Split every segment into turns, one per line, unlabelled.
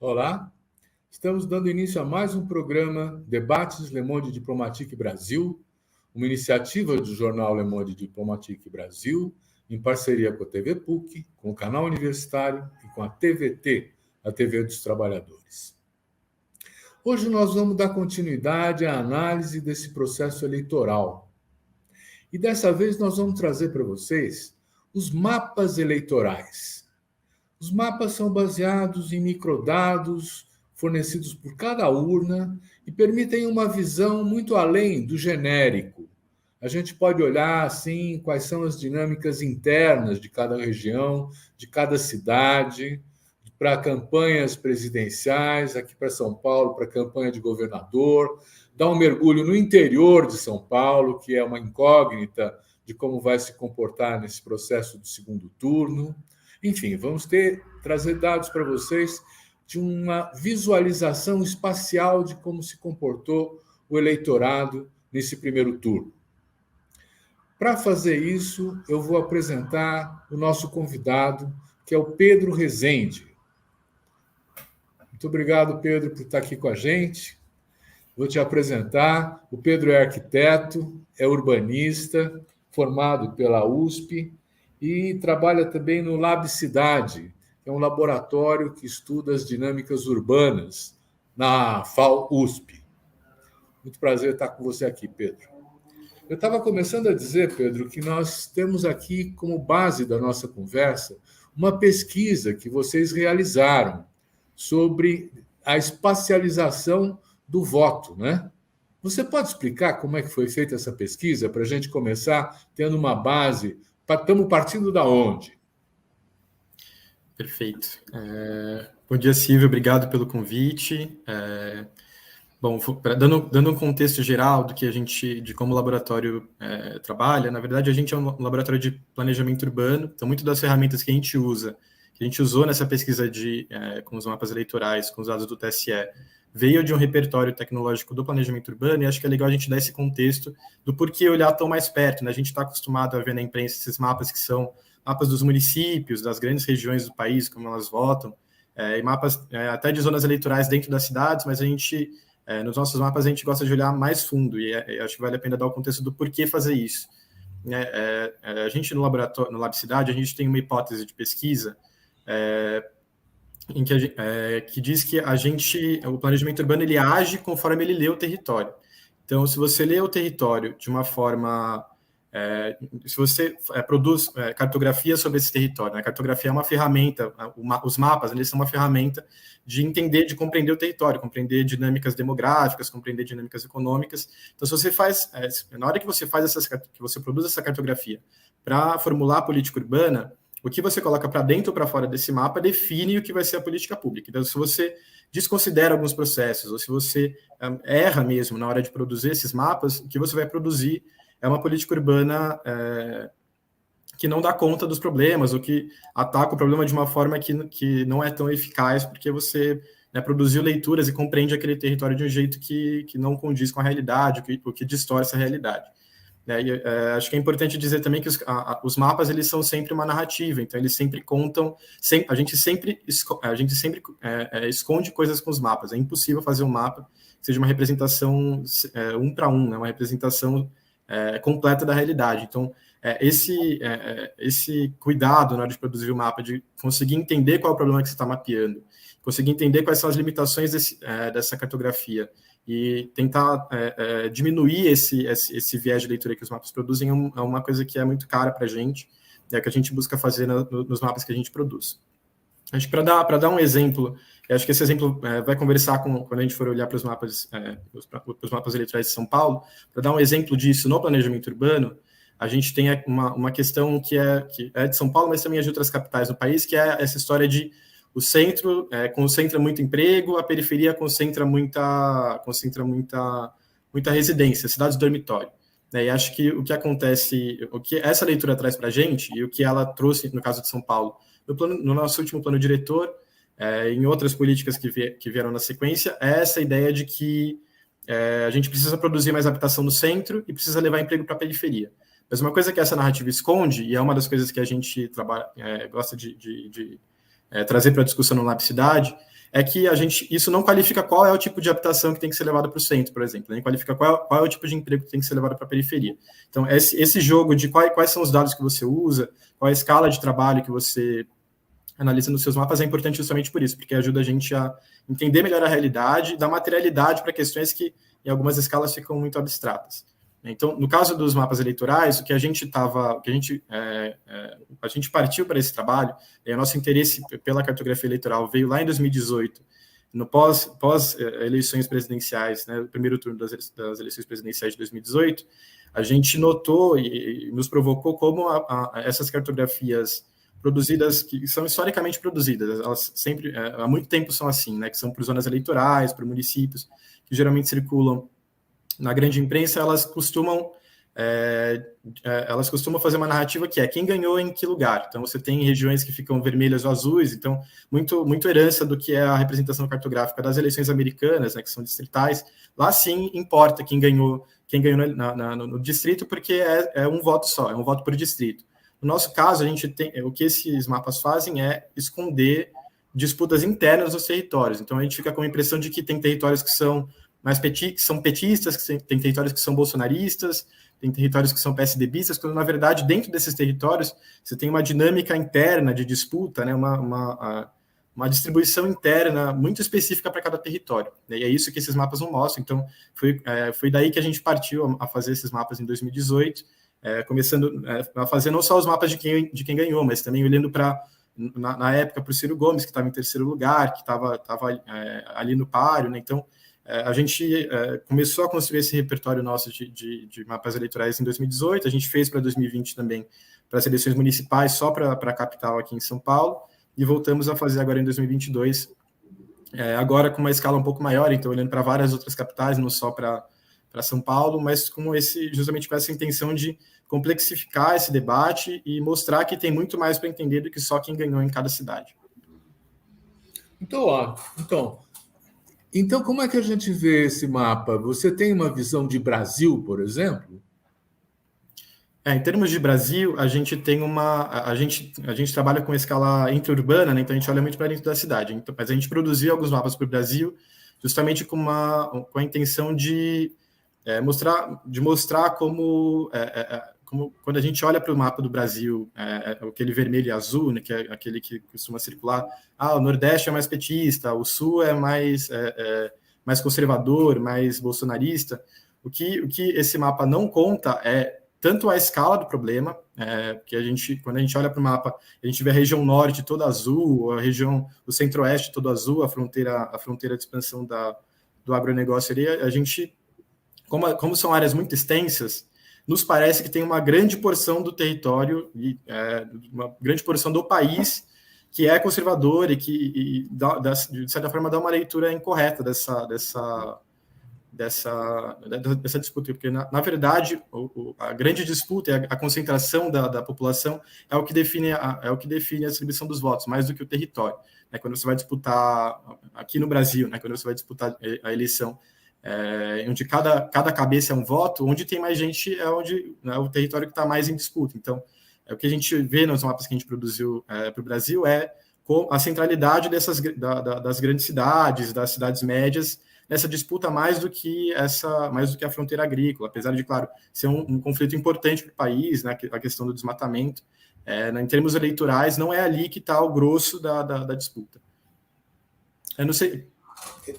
Olá, estamos dando início a mais um programa Debates Le Monde Diplomatique Brasil, uma iniciativa do jornal Le Monde Diplomatique Brasil, em parceria com a TV PUC, com o canal universitário e com a TVT, a TV dos Trabalhadores. Hoje nós vamos dar continuidade à análise desse processo eleitoral. E dessa vez nós vamos trazer para vocês os mapas eleitorais. Os mapas são baseados em microdados fornecidos por cada urna e permitem uma visão muito além do genérico. A gente pode olhar, assim, quais são as dinâmicas internas de cada região, de cada cidade, para campanhas presidenciais, aqui para São Paulo, para a campanha de governador, dar um mergulho no interior de São Paulo, que é uma incógnita de como vai se comportar nesse processo do segundo turno. Enfim, vamos trazer dados para vocês de uma visualização espacial de como se comportou o eleitorado nesse primeiro turno. Para fazer isso, eu vou apresentar o nosso convidado, que é o Pedro Rezende. Muito obrigado, Pedro, por estar aqui com a gente. Vou te apresentar. O Pedro é arquiteto, é urbanista, formado pela USP, e trabalha também no Lab Cidade, que é um laboratório que estuda as dinâmicas urbanas na FAU-USP. Muito prazer estar com você aqui, Pedro. Eu estava começando a dizer, Pedro, que nós temos aqui como base da nossa conversa uma pesquisa que vocês realizaram sobre a espacialização do voto, né? Você pode explicar como é que foi feita essa pesquisa para a gente começar tendo uma base? Estamos partindo da onde?
Perfeito. Bom dia, Silvio. Obrigado pelo convite. Bom, dando um contexto geral de como o laboratório trabalha, na verdade, a gente é um laboratório de planejamento urbano, então, muito das ferramentas que a gente usou nessa pesquisa com os mapas eleitorais, com os dados do TSE, veio de um repertório tecnológico do planejamento urbano, e acho que é legal a gente dar esse contexto do porquê olhar tão mais perto, né? A gente está acostumado a ver na imprensa esses mapas que são mapas dos municípios, das grandes regiões do país, como elas votam, e mapas até de zonas eleitorais dentro das cidades, mas nos nossos mapas a gente gosta de olhar mais fundo, e acho que vale a pena dar o contexto do porquê fazer isso. A gente no laboratório, no Lab Cidade, a gente tem uma hipótese de pesquisa que diz que o planejamento urbano ele age conforme ele lê o território. Então, se você lê o território de uma forma... se você produz cartografia sobre esse território, né? A cartografia é uma ferramenta, os mapas eles são uma ferramenta de entender, de compreender o território, compreender dinâmicas demográficas, compreender dinâmicas econômicas. Então, se você na hora que você que você produz essa cartografia para formular a política urbana, o que você coloca para dentro ou para fora desse mapa define o que vai ser a política pública. Então, se você desconsidera alguns processos, ou se você erra mesmo na hora de produzir esses mapas, o que você vai produzir é uma política urbana que não dá conta dos problemas, ou que ataca o problema de uma forma que não é tão eficaz, porque você produziu leituras e compreende aquele território de um jeito que não condiz com a realidade, o que distorce a realidade. Acho que é importante dizer também que os mapas eles são sempre uma narrativa, então eles sempre contam, a gente sempre esconde coisas com os mapas. É impossível fazer um mapa que seja uma representação 1 para 1, né, uma representação completa da realidade. Então, esse cuidado na hora de produzir o mapa, de conseguir entender qual é o problema que você está mapeando, conseguir entender quais são as limitações dessa cartografia e tentar diminuir esse viés de leitura que os mapas produzem é uma coisa que é muito cara para a gente, que a gente busca fazer nos mapas que a gente produz. Acho que para dar um exemplo, acho que esse exemplo vai conversar quando a gente for olhar para os mapas eleitorais de São Paulo. Para dar um exemplo disso no planejamento urbano, a gente tem uma questão que é de São Paulo, mas também é de outras capitais do país, que é essa história de o centro concentra muito emprego, a periferia concentra muita residência, cidades dormitório. E acho que o que acontece, o que essa leitura traz para a gente, e o que ela trouxe no caso de São Paulo, no nosso último plano diretor, em outras políticas que vieram na sequência, é essa ideia de que a gente precisa produzir mais habitação no centro e precisa levar emprego para a periferia. Mas uma coisa que essa narrativa esconde, e é uma das coisas que a gente gosta de trazer para a discussão no Lab Cidade, é que isso não qualifica qual é o tipo de habitação que tem que ser levado para o centro, por exemplo, nem qualifica qual é o tipo de emprego que tem que ser levado para a periferia. Então, esse jogo de quais são os dados que você usa, qual é a escala de trabalho que você analisa nos seus mapas é importante justamente por isso, porque ajuda a gente a entender melhor a realidade, dar materialidade para questões que, em algumas escalas, ficam muito abstratas. Então, no caso dos mapas eleitorais, a gente partiu para esse trabalho, e o nosso interesse pela cartografia eleitoral veio lá em 2018, no pós-eleições presidenciais, né, o primeiro turno das eleições presidenciais de 2018, a gente notou e nos provocou como essas cartografias produzidas, que são historicamente produzidas, elas sempre, há muito tempo são assim, né, que são por zonas eleitorais, por municípios, que geralmente circulam na grande imprensa, elas costumam fazer uma narrativa que é quem ganhou em que lugar. Então, você tem regiões que ficam vermelhas ou azuis, então, muito herança do que é a representação cartográfica das eleições americanas, né, que são distritais. Lá, sim, importa quem ganhou no distrito, porque é um voto só, é um voto por distrito. No nosso caso, o que esses mapas fazem é esconder disputas internas nos territórios. Então, a gente fica com a impressão de que tem territórios que são que são petistas, que tem territórios que são bolsonaristas, tem territórios que são PSDBistas, quando, na verdade, dentro desses territórios, você tem uma dinâmica interna de disputa, né, uma distribuição interna muito específica para cada território. E é isso que esses mapas não mostram. Então, foi daí que a gente partiu a fazer esses mapas em 2018, começando a fazer não só os mapas de quem ganhou, mas também olhando para, na época, para o Ciro Gomes, que estava em terceiro lugar, que estava ali no páreo, né? Então, a gente começou a construir esse repertório nosso de mapas eleitorais em 2018, a gente fez para 2020 também, para as eleições municipais, só para a capital aqui em São Paulo, e voltamos a fazer agora em 2022, agora com uma escala um pouco maior, então olhando para várias outras capitais, não só para São Paulo, mas justamente com essa intenção de complexificar esse debate e mostrar que tem muito mais para entender do que só quem ganhou em cada cidade.
Então, como é que a gente vê esse mapa? Você tem uma visão de Brasil, por exemplo?
Em termos de Brasil, a gente tem a gente trabalha com escala interurbana, né? Então a gente olha muito para dentro da cidade. Então, mas a gente produziu alguns mapas para o Brasil, justamente com a intenção de mostrar como quando a gente olha para o mapa do Brasil, aquele vermelho e azul, né, que é aquele que costuma circular, o Nordeste é mais petista, o Sul é mais conservador, mais bolsonarista. O que esse mapa não conta é tanto a escala do problema, que quando a gente olha para o mapa, a gente vê a região norte toda azul, o centro-oeste todo azul, a fronteira de expansão do agronegócio ali, a gente, como são áreas muito extensas, nos parece que tem uma grande porção do território, uma grande porção do país que é conservador e que, de certa forma, dá uma leitura incorreta dessa disputa, porque, na verdade, a grande disputa e a concentração da população é o que define a distribuição dos votos, mais do que o território. Quando você vai disputar, aqui no Brasil, quando você vai disputar a eleição, onde cada cabeça é um voto, onde tem mais gente é o território que está mais em disputa. Então, o que a gente vê nos mapas que a gente produziu para o Brasil é a centralidade das grandes cidades, das cidades médias, nessa disputa mais do que a fronteira agrícola, apesar de, claro, ser um conflito importante para o país, né, a questão do desmatamento. Em termos eleitorais, não é ali que está o grosso da disputa. Eu não sei...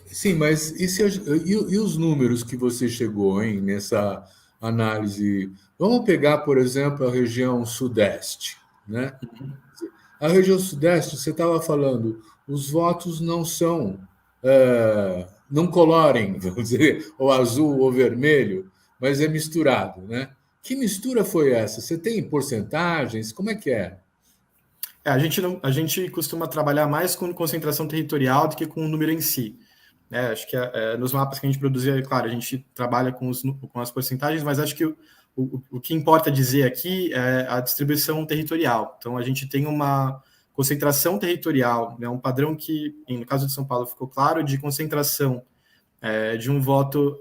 Sim, mas e os números que você chegou, hein, nessa análise? Vamos pegar, por exemplo, a região Sudeste, né? A região Sudeste, você estava falando, os votos não são, não colorem, vamos dizer, ou azul ou vermelho, mas é misturado, né? Que mistura foi essa? Você tem porcentagens? Como é que é?
A gente costuma trabalhar mais com concentração territorial do que com o número em si. Acho que nos mapas que a gente produzia, claro, a gente trabalha com as porcentagens, mas acho que o que importa dizer aqui é a distribuição territorial. Então, a gente tem uma concentração territorial, né, um padrão que, no caso de São Paulo, ficou claro, de concentração de um voto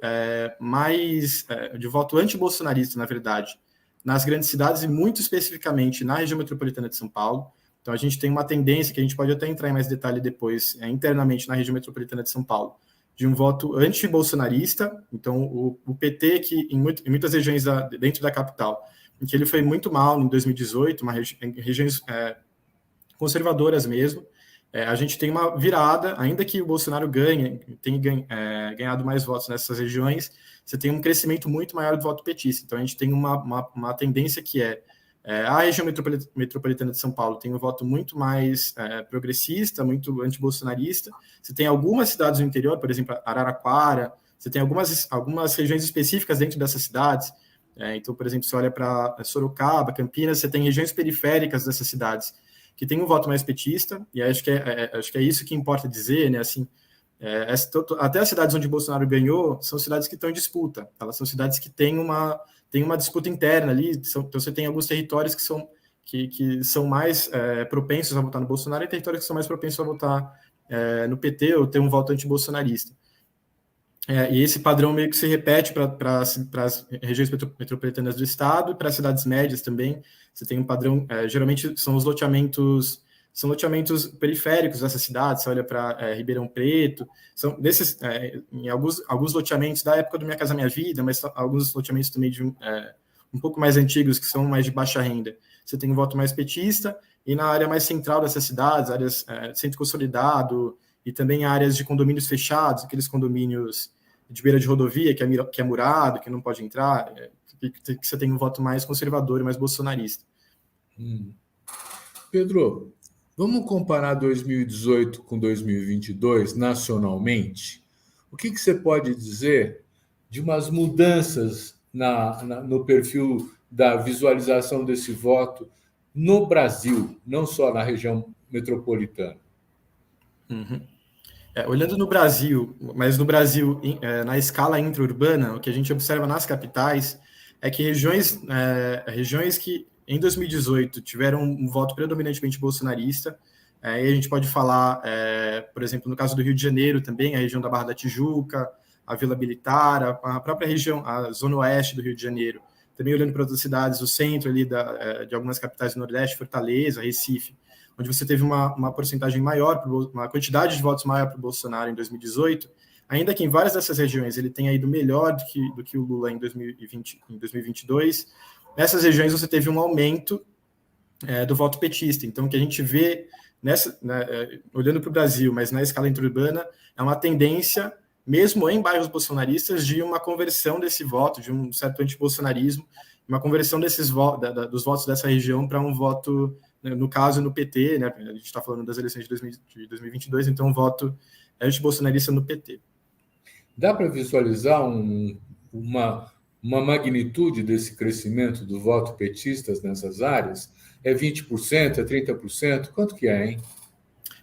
de voto anti-bolsonarista, na verdade, nas grandes cidades e muito especificamente na região metropolitana de São Paulo. Então, a gente tem uma tendência, que a gente pode até entrar em mais detalhe depois, internamente na região metropolitana de São Paulo, de um voto anti-bolsonarista. Então, o PT, que em muitas regiões dentro da capital, em que ele foi muito mal em 2018, em regiões conservadoras mesmo, a gente tem uma virada, ainda que o Bolsonaro tenha ganhado mais votos nessas regiões, você tem um crescimento muito maior do voto petista. Então, a gente tem uma tendência que a região metropolitana de São Paulo tem um voto muito mais progressista, muito antibolsonarista. Você tem algumas cidades do interior, por exemplo, Araraquara, você tem algumas regiões específicas dentro dessas cidades. Então, por exemplo, você olha para Sorocaba, Campinas, você tem regiões periféricas dessas cidades que tem um voto mais petista, e acho que é isso que importa dizer, né? Assim, até as cidades onde Bolsonaro ganhou são cidades que estão em disputa, elas são cidades que têm uma disputa interna ali, então você tem alguns territórios que são mais propensos a votar no Bolsonaro e territórios que são mais propensos a votar no PT ou ter um voto antibolsonarista. E esse padrão meio que se repete para as regiões metropolitanas do estado e para as cidades médias também. Você tem um padrão, geralmente são loteamentos periféricos dessas cidades. Você olha para Ribeirão Preto, são desses, em alguns loteamentos da época do Minha Casa Minha Vida, mas alguns loteamentos também um pouco mais antigos, que são mais de baixa renda. Você tem um voto mais petista, e na área mais central dessas cidades, áreas centro consolidado, e também áreas de condomínios fechados, aqueles condomínios de beira de rodovia, que é murado, que não pode entrar, que você tem um voto mais conservador e mais bolsonarista.
Pedro, vamos comparar 2018 com 2022 nacionalmente? O que você pode dizer de umas mudanças no perfil da visualização desse voto no Brasil, não só na região metropolitana?
Uhum. Olhando no Brasil, mas no Brasil, na escala intra-urbana, o que a gente observa nas capitais é que regiões que em 2018 tiveram um voto predominantemente bolsonarista, e a gente pode falar, por exemplo, no caso do Rio de Janeiro também, a região da Barra da Tijuca, a Vila Militar, a própria região, a zona oeste do Rio de Janeiro, também olhando para outras cidades, o centro ali de algumas capitais do Nordeste, Fortaleza, Recife, onde você teve uma porcentagem maior, uma quantidade de votos maior para o Bolsonaro em 2018, ainda que em várias dessas regiões ele tenha ido melhor do que o Lula em 2022, nessas regiões você teve um aumento do voto petista. Então, o que a gente vê, olhando para o Brasil, mas na escala interurbana, é uma tendência, mesmo em bairros bolsonaristas, de uma conversão desse voto, de um certo antibolsonarismo, uma conversão dos votos dessa região para um voto, no caso, no PT, né? A gente está falando das eleições de 2022, então um voto antibolsonarista no PT.
Dá para visualizar uma magnitude desse crescimento do voto petistas nessas áreas? É 20%, é 30%? Quanto que é, hein?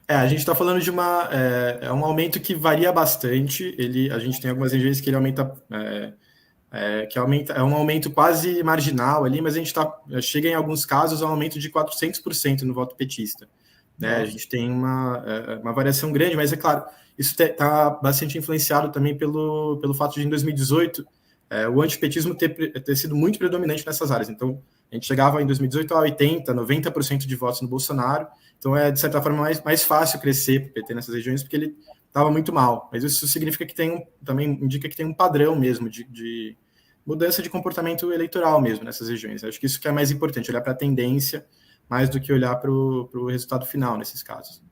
A gente está falando de um aumento que varia bastante. A gente tem algumas regiões que ele aumenta, é um aumento quase marginal ali, mas a gente chega em alguns casos a um aumento de 400% no voto petista. Né? A gente tem uma variação grande, mas é claro, isso está bastante influenciado também pelo fato de, em 2018, o antipetismo ter sido muito predominante nessas áreas. Então, a gente chegava em 2018 a 80%, 90% de votos no Bolsonaro. Então, de certa forma, mais fácil crescer para o PT nessas regiões, porque ele estava muito mal. Mas isso significa que também indica que tem um padrão mesmo de mudança de comportamento eleitoral mesmo nessas regiões. Acho que isso que é mais importante, olhar para a tendência, mais do que olhar para o resultado final nesses casos.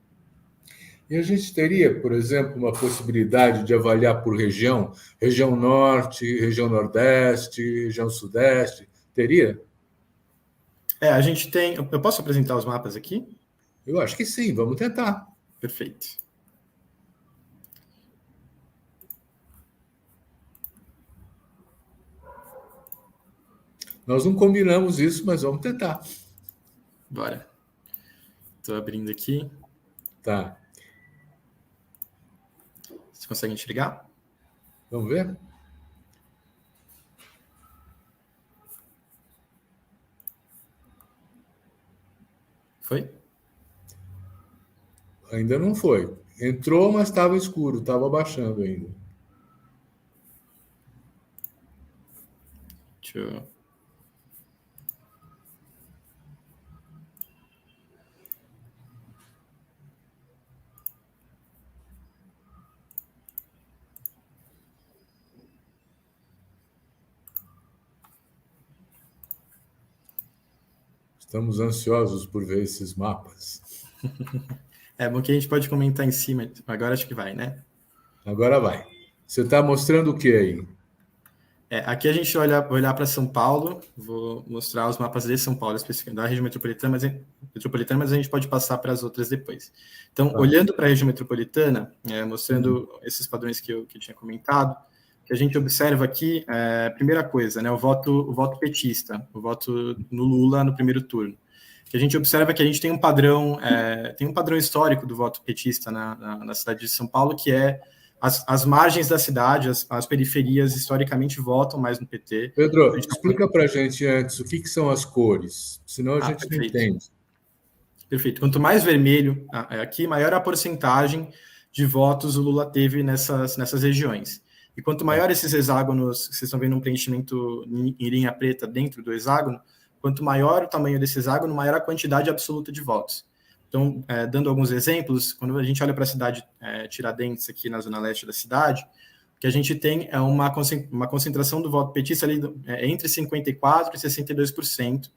E a gente teria, por exemplo, uma possibilidade de avaliar por região, região norte, região nordeste, região sudeste, teria?
A gente tem... Eu posso apresentar os mapas aqui?
Eu acho que sim, vamos tentar.
Perfeito.
Nós não combinamos isso, mas vamos tentar.
Bora. Estou abrindo aqui.
Tá.
Você consegue enxergar?
Vamos ver?
Foi?
Ainda não foi. Entrou, mas estava escuro, estava baixando ainda.
Deixa eu...
Estamos ansiosos por ver esses mapas.
É bom que a gente pode comentar em cima. Agora acho que vai, né?
Agora vai. Você está mostrando o que aí?
Aqui a gente vai olhar para São Paulo. Vou mostrar os mapas de São Paulo, especificamente da região metropolitana, mas a gente pode passar para as outras depois. Então, olhando para a região metropolitana, mostrando esses padrões que eu tinha comentado, que a gente observa aqui, primeira coisa, né, o voto petista, o voto no Lula no primeiro turno. Que a gente observa que a gente tem um padrão histórico do voto petista na cidade de São Paulo, que é as margens da cidade, as periferias, historicamente votam mais no PT.
Pedro, explica para a gente antes o que são as cores, senão a gente não entende.
Perfeito. Quanto mais vermelho aqui, maior a porcentagem de votos o Lula teve nessas regiões. E quanto maior esses hexágonos, vocês estão vendo um preenchimento em linha preta dentro do hexágono, quanto maior o tamanho desse hexágono, maior a quantidade absoluta de votos. Então, dando alguns exemplos, quando a gente olha para a cidade Tiradentes, aqui na zona leste da cidade, o que a gente tem é uma concentração do voto petista ali entre 54% e 62%.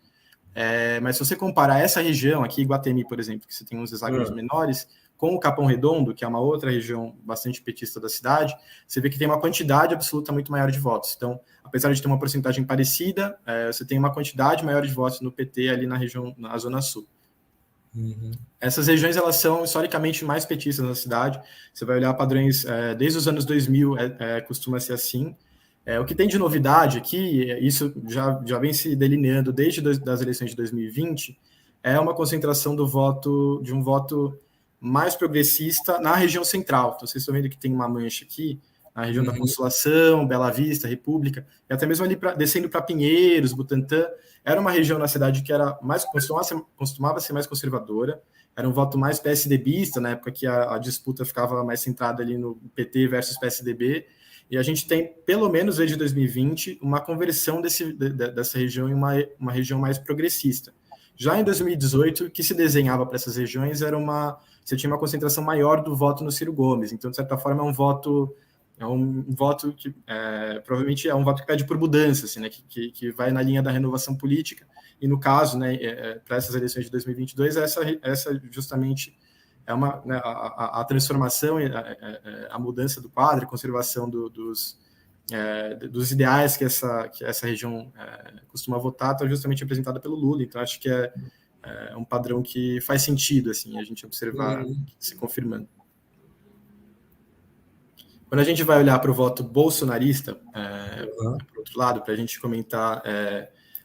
Mas se você comparar essa região aqui, Iguatemi, por exemplo, que você tem uns hexágonos menores, com o Capão Redondo, que é uma outra região bastante petista da cidade, você vê que tem uma quantidade absoluta muito maior de votos. Então, apesar de ter uma porcentagem parecida, você tem uma quantidade maior de votos no PT ali na Zona Sul. Essas regiões, elas são historicamente mais petistas na cidade. Você vai olhar padrões desde os anos 2000, costuma ser assim. O que tem de novidade aqui, isso já vem se delineando desde das eleições de 2020, é uma concentração de um voto mais progressista na região central. Então, vocês estão vendo que tem uma mancha aqui, na região da Consolação, Bela Vista, República, e até mesmo ali descendo para Pinheiros, Butantã. Era uma região na cidade que era costumava ser mais conservadora, era um voto mais PSDBista, na época que a disputa ficava mais centrada ali no PT versus PSDB, e a gente tem, pelo menos desde 2020, uma conversão dessa região em uma região mais progressista. Já em 2018, o que se desenhava para essas regiões você tinha uma concentração maior do voto no Ciro Gomes. Então, de certa forma, é um voto que provavelmente é um voto que pede por mudança, assim, né, que vai na linha da renovação política. E no caso, né, para essas eleições de 2022, essa justamente é a transformação, a mudança do quadro, a conservação dos ideais que essa região costuma votar, está justamente representada pelo Lula. Então, acho que é um padrão que faz sentido, assim, a gente observar se confirmando. Quando a gente vai olhar para o voto bolsonarista, por outro lado, para a gente comentar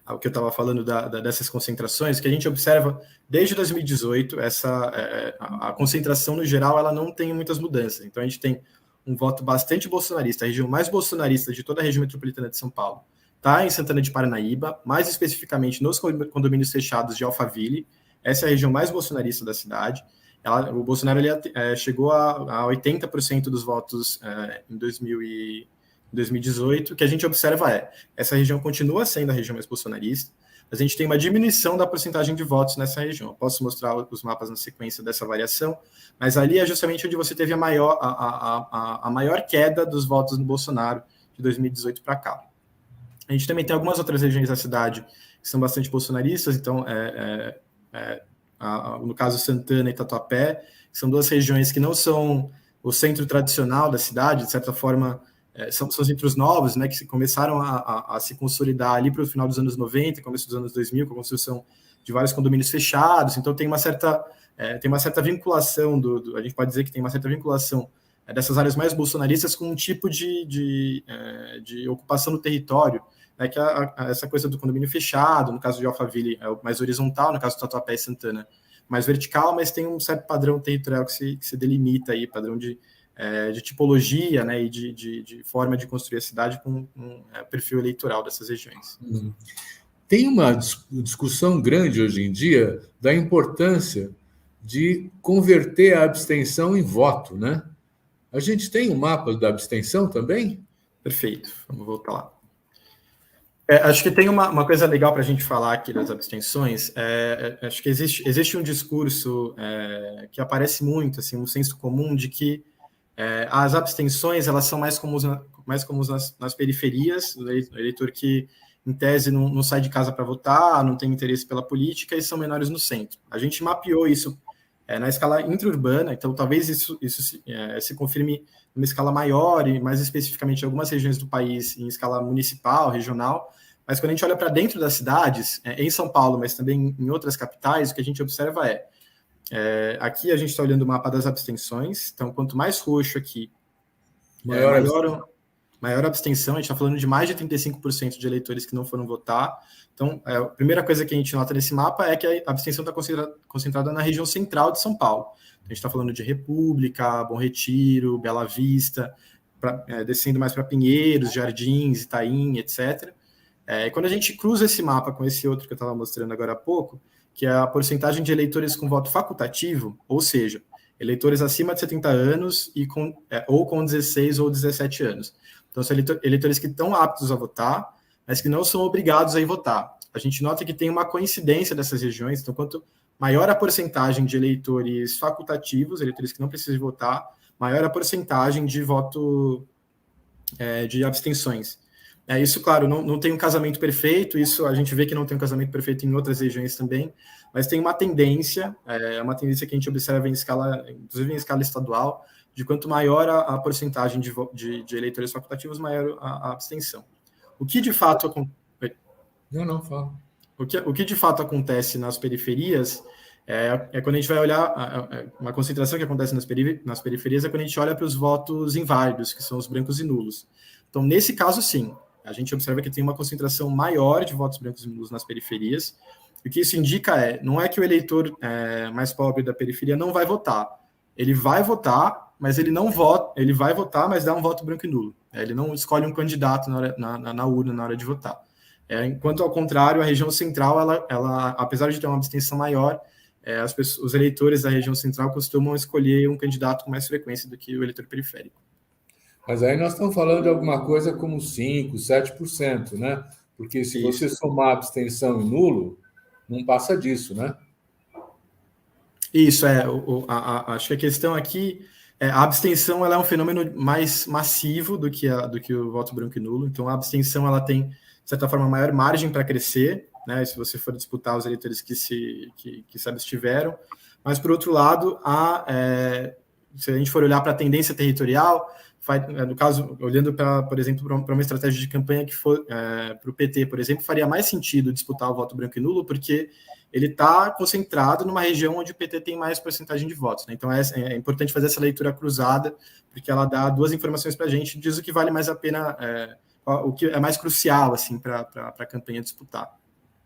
o que eu estava falando dessas concentrações, que a gente observa desde 2018, a concentração no geral ela não tem muitas mudanças. Então a gente tem um voto bastante bolsonarista, a região mais bolsonarista de toda a região metropolitana de São Paulo está em Santana de Parnaíba, mais especificamente nos condomínios fechados de Alphaville. Essa é a região mais bolsonarista da cidade. O Bolsonaro chegou a 80% dos votos em 2018. O que a gente observa essa região continua sendo a região mais bolsonarista, mas a gente tem uma diminuição da porcentagem de votos nessa região. Eu posso mostrar os mapas na sequência dessa variação, mas ali é justamente onde você teve a maior queda dos votos no Bolsonaro de 2018 para cá. A gente também tem algumas outras regiões da cidade que são bastante bolsonaristas, então no caso Santana e Tatuapé, que são duas regiões que não são o centro tradicional da cidade, de certa forma, são centros novos, né, que começaram a se consolidar ali para o final dos anos 90, começo dos anos 2000, com a construção de vários condomínios fechados. Então tem uma certa vinculação, a gente pode dizer que tem uma certa vinculação dessas áreas mais bolsonaristas com um tipo de ocupação do território, né, que essa coisa do condomínio fechado, no caso de Alphaville é mais horizontal, no caso do Tatuapé e Santana mais vertical, mas tem um certo padrão territorial que se delimita aí, padrão de tipologia, né, e de forma de construir a cidade com um perfil eleitoral dessas regiões.
Tem uma discussão grande hoje em dia da importância de converter a abstenção em voto, né? A gente tem um mapa da abstenção também?
Perfeito, vamos voltar lá. Acho que tem uma coisa legal para a gente falar aqui das abstenções. Acho que existe um discurso que aparece muito, assim, um senso comum de que as abstenções elas são mais comuns nas periferias, o eleitor que em tese, não sai de casa para votar, não tem interesse pela política e são menores no centro. A gente mapeou isso na escala intraurbana, então talvez isso se confirme numa escala maior e mais especificamente em algumas regiões do país em escala municipal, regional, mas quando a gente olha para dentro das cidades, em São Paulo, mas também em outras capitais, o que a gente observa aqui a gente está olhando o mapa das abstenções, então quanto mais roxo aqui, maior abstenção, a gente está falando de mais de 35% de eleitores que não foram votar. Então, a primeira coisa que a gente nota nesse mapa é que a abstenção está concentrada na região central de São Paulo. Então, a gente está falando de República, Bom Retiro, Bela Vista, descendo mais para Pinheiros, Jardins, Itaim, etc. E quando a gente cruza esse mapa com esse outro que eu estava mostrando agora há pouco, que é a porcentagem de eleitores com voto facultativo, ou seja, eleitores acima de 70 anos ou com 16 ou 17 anos. Então, são eleitores que estão aptos a votar, mas que não são obrigados a ir votar. A gente nota que tem uma coincidência dessas regiões, então, quanto maior a porcentagem de eleitores facultativos, eleitores que não precisam votar, maior a porcentagem de voto de abstenções. Isso, claro, não tem um casamento perfeito, isso a gente vê que não tem um casamento perfeito em outras regiões também, mas tem uma tendência que a gente observa inclusive em escala estadual, de quanto maior a porcentagem de eleitores facultativos, maior a abstenção. O que de fato
fala.
O que de fato acontece nas periferias quando a gente vai olhar uma concentração que acontece nas periferias quando a gente olha para os votos inválidos, que são os brancos e nulos. Então, nesse caso, sim, a gente observa que tem uma concentração maior de votos brancos e nulos nas periferias. O que isso indica não é que o eleitor mais pobre da periferia não vai votar. Ele vai votar, mas ele não vota, ele vai votar, mas dá um voto branco e nulo. Ele não escolhe um candidato na urna na hora de votar. Enquanto, ao contrário, a região central, ela apesar de ter uma abstenção maior, os eleitores da região central costumam escolher um candidato com mais frequência do que o eleitor periférico.
Mas aí nós estamos falando de alguma coisa como 5%, 7%, né? Porque se você somar abstenção e nulo, não passa disso, né?
Isso, acho que a questão aqui a abstenção ela é um fenômeno mais massivo do que o voto branco e nulo. Então, a abstenção ela tem, de certa forma, maior margem para crescer, né? Se você for disputar os eleitores que se abstiveram. Mas, por outro lado, se a gente for olhar para a tendência territorial, no caso, olhando, por exemplo, para uma estratégia de campanha que for para o PT, por exemplo, faria mais sentido disputar o voto branco e nulo, porque ele está concentrado numa região onde o PT tem mais porcentagem de votos, né? Então, é importante fazer essa leitura cruzada, porque ela dá duas informações para a gente, diz o que vale mais a pena, o que é mais crucial assim, para a campanha disputar.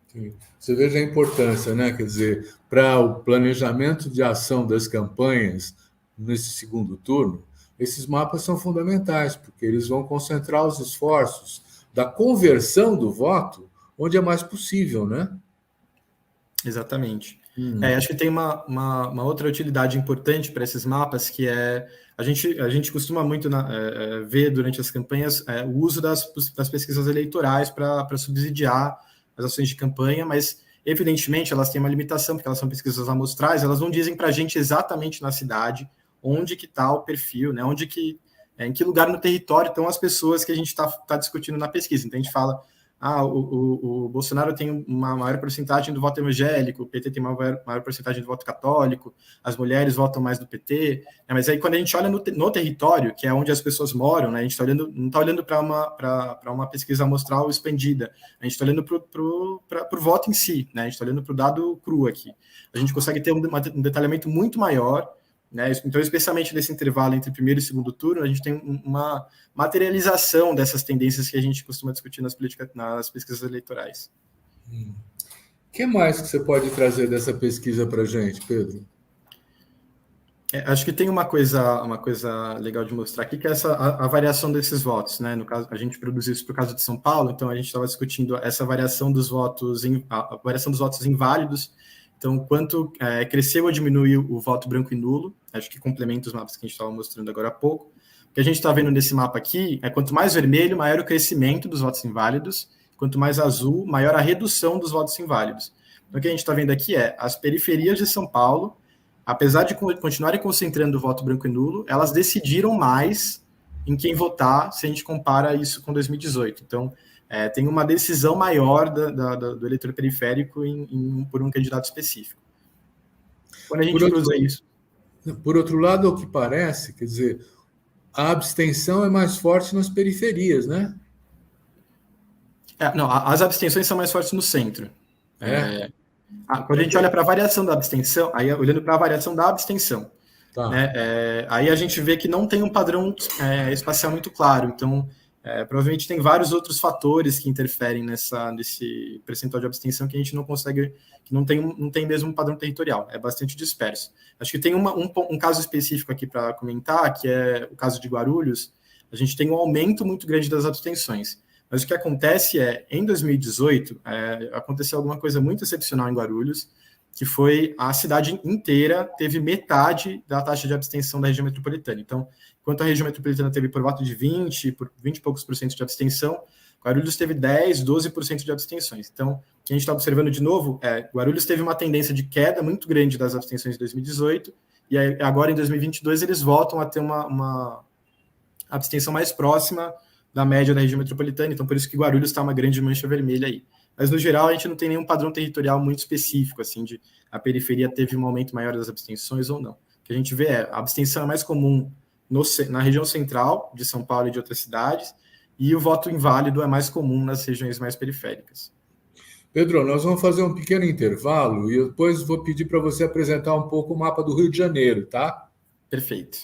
Sim. Você veja a importância, né? Quer dizer, para o planejamento de ação das campanhas nesse segundo turno, esses mapas são fundamentais, porque eles vão concentrar os esforços da conversão do voto onde é mais possível, né?
Exatamente. Acho que tem uma outra utilidade importante para esses mapas, que a gente costuma muito ver durante as campanhas o uso das pesquisas eleitorais para subsidiar as ações de campanha, mas evidentemente elas têm uma limitação, porque elas são pesquisas amostrais, elas não dizem para a gente exatamente na cidade onde que está o perfil, né? Em que lugar no território estão as pessoas que a gente está discutindo na pesquisa. Então a gente fala, o Bolsonaro tem uma maior porcentagem do voto evangélico, o PT tem uma maior porcentagem do voto católico, as mulheres votam mais do PT, né? Mas aí quando a gente olha no território, que é onde as pessoas moram, né? A gente não está olhando para uma pesquisa amostral expandida, a gente está olhando para o voto em si, né? A gente está olhando para o dado cru aqui. A gente consegue ter um detalhamento muito maior, né? Então, especialmente nesse intervalo entre primeiro e segundo turno, a gente tem uma materialização dessas tendências que a gente costuma discutir nas pesquisas eleitorais.
O que mais que você pode trazer dessa pesquisa para a gente, Pedro?
Acho que tem uma coisa legal de mostrar aqui, que é a variação desses votos, né? No caso, a gente produziu isso para o caso de São Paulo, então a gente estava discutindo essa variação dos votos, a variação dos votos inválidos. Então, quanto cresceu ou diminuiu o voto branco e nulo, acho que complementa os mapas que a gente estava mostrando agora há pouco. O que a gente está vendo nesse mapa aqui é quanto mais vermelho, maior o crescimento dos votos inválidos, quanto mais azul, maior a redução dos votos inválidos. Então, o que a gente está vendo aqui as periferias de São Paulo, apesar de continuarem concentrando o voto branco e nulo, elas decidiram mais em quem votar se a gente compara isso com 2018. Então, tem uma decisão maior do eleitor periférico por um candidato específico. Quando a gente cruza isso...
Por outro lado, ao que parece, quer dizer, a abstenção é mais forte nas periferias, né?
Não, as abstenções são mais fortes no centro. Quando a gente olha para a variação da abstenção, aí olhando para a variação da abstenção, tá, né, aí a gente vê que não tem um padrão espacial muito claro. Então, provavelmente tem vários outros fatores que interferem nesse percentual de abstenção que a gente não consegue, que não tem mesmo um padrão territorial, é bastante disperso. Acho que tem um caso específico aqui para comentar, que é o caso de Guarulhos. A gente tem um aumento muito grande das abstenções. Mas o que acontece em 2018, aconteceu alguma coisa muito excepcional em Guarulhos, que foi a cidade inteira teve metade da taxa de abstenção da região metropolitana. Então, enquanto a região metropolitana teve por volta de 20 e poucos por cento de abstenção, Guarulhos teve 10, 12% de abstenções. Então, o que a gente está observando de novo Guarulhos teve uma tendência de queda muito grande das abstenções em 2018, e agora em 2022 eles voltam a ter uma abstenção mais próxima da média da região metropolitana, então por isso que Guarulhos está uma grande mancha vermelha aí. Mas, no geral, a gente não tem nenhum padrão territorial muito específico, assim, de a periferia teve um aumento maior das abstenções ou não. O que a gente vê a abstenção é mais comum na região central de São Paulo e de outras cidades, e o voto inválido é mais comum nas regiões mais periféricas.
Pedro, nós vamos fazer um pequeno intervalo e depois vou pedir para você apresentar um pouco o mapa do Rio de Janeiro, tá?
Perfeito.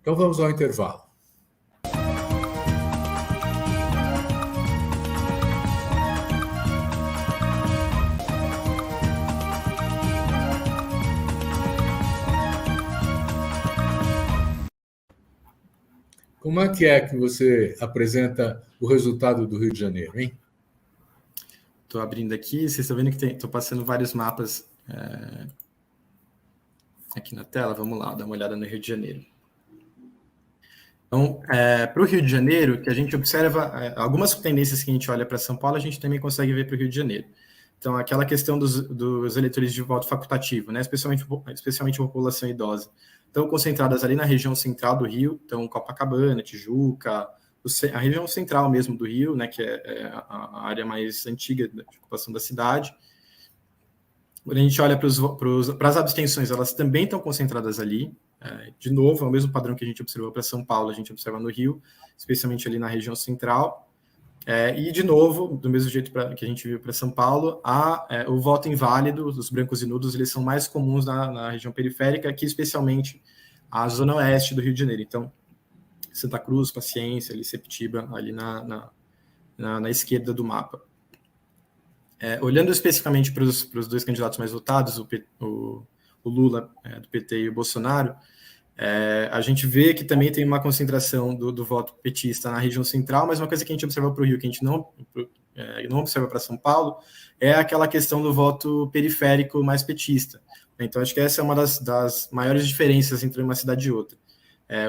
Então vamos ao intervalo. Como é que você apresenta o resultado do Rio de Janeiro, hein?
Estou abrindo aqui, vocês estão vendo que estou passando vários mapas aqui na tela. Vamos lá, dar uma olhada no Rio de Janeiro. Então, para o Rio de Janeiro, que a gente observa algumas tendências que a gente olha para São Paulo, a gente também consegue ver para o Rio de Janeiro. Então, aquela questão dos eleitores de voto facultativo, né? especialmente a população idosa. Estão concentradas ali na região central do Rio, então Copacabana, Tijuca, a região central mesmo do Rio, né, que é a área mais antiga de ocupação da cidade. Quando a gente olha para as abstenções, elas também estão concentradas ali. De novo, é o mesmo padrão que a gente observou para São Paulo, a gente observa no Rio, especialmente ali na região central. E, de novo, do mesmo jeito que a gente viu para São Paulo, o voto inválido, os brancos e nulos, eles são mais comuns na região periférica, aqui especialmente a zona oeste do Rio de Janeiro. Então, Santa Cruz, Paciência, ali, Septiba, ali na esquerda do mapa. Olhando especificamente para os dois candidatos mais votados, o Lula, do PT, e o Bolsonaro, a gente vê que também tem uma concentração do voto petista na região central, mas uma coisa que a gente observa para o Rio, que a gente não observa para São Paulo, é aquela questão do voto periférico mais petista. Então, acho que essa é uma das maiores diferenças entre uma cidade e outra.